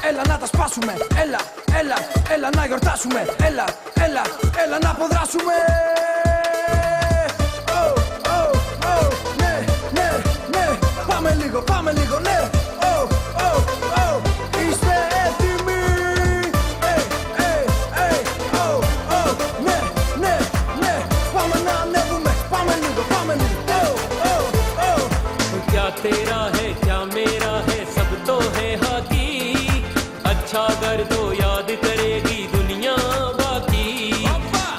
έλα να τα σπάσουμε. Έλα να γιορτάσουμε. Έλα να αποδράσουμε. Ναι, πάμε λίγο, ναι. Είστε έτοιμοι? Ναι, πάμε να ανέβουμε. Πάμε λίγο. क्या तेरा है क्या मेरा है सब तो है हाकी अच्छा कर तो याद करेगी दुनिया बाकी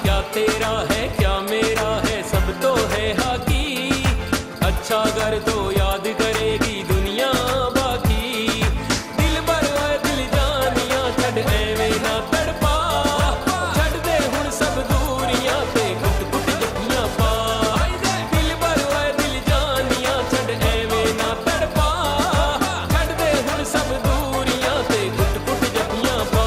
क्या तेरा है क्या मेरा है सब तो है हाकी अच्छा कर तो याद करेगी दुनिया बाकी दिल भर दिल जानिया छड़ एवें ना तड़पा छड़ दे हुण सब दूरियां ते कुट कुट जप्पियां पा दिल भर दिल जानिया छड़ एवें ना तड़पा छड़ दे हुण सब दूरियां ते कुट कुट जप्पियां पा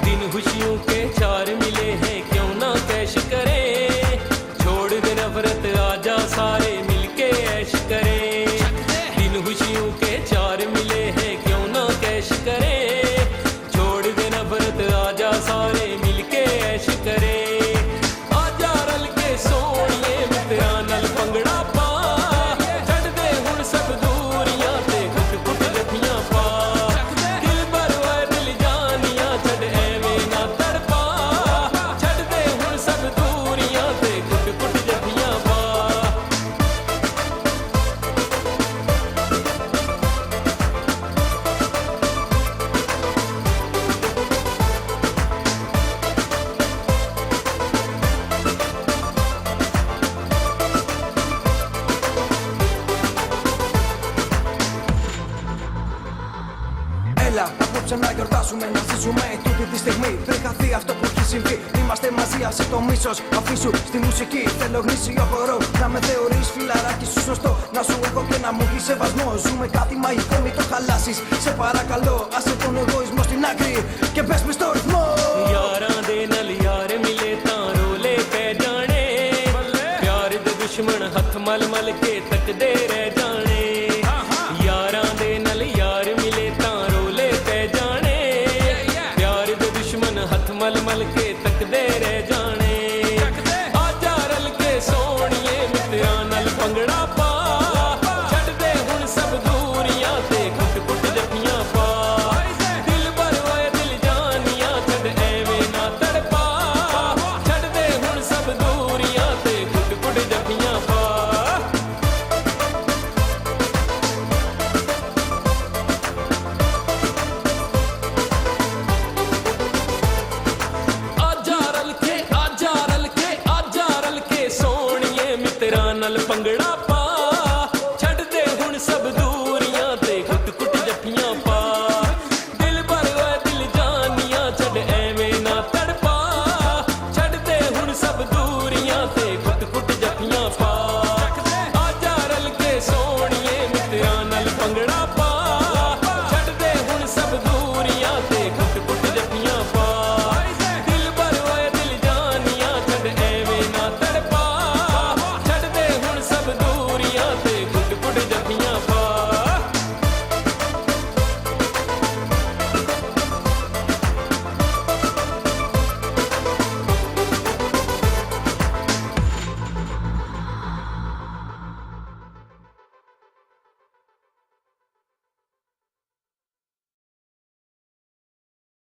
दिन खुशियों के चार मिले हैं क्यों ना कैश करें छोड़ दे नफरत आजा सारे मिलके ऐश करें दिन खुशियों के चार मिले हैं क्यों ना कैश करें छोड़ दे नफरत आजा सारे मिलके ऐश करें आजा रल के सोनिए मित्रा नल पंगड़ा पा छड़ दे हुण सब दूरियां ते कुट कुट जप्पियां पा दिल भर दिल जानिया छड़ एवें ना तड़पा छड़ दे हुण सब दूरियां ते कुट कुट जप्पियां पा Έλα, απόψε να γιορτάσουμε, να ζήσουμε τούτη τη στιγμή. Πριν χαθεί αυτό που έχει συμβεί, είμαστε μαζί, άσε το μίσος. Αφήσου στη μουσική, θέλω γνήσιο χορό. Να με θεωρείς φιλαράκι σου σωστό. Να σου έχω και να μου έχεις σεβασμό. Ζούμε κάτι μαγικό, μην το χαλάσεις. Σε παρακαλώ, άσε τον εγωισμό στην άκρη και πες με στο ρυθμό. यारां दे नाल यार मिले तां रोले पै जाने प्यार दे दुश्मन हथ मल मल के तकदे रह जाने यारां दे नाल यार मिले तां रोले पै जाने प्यार दे दुश्मन हथ मल मल के तकदे रह जाने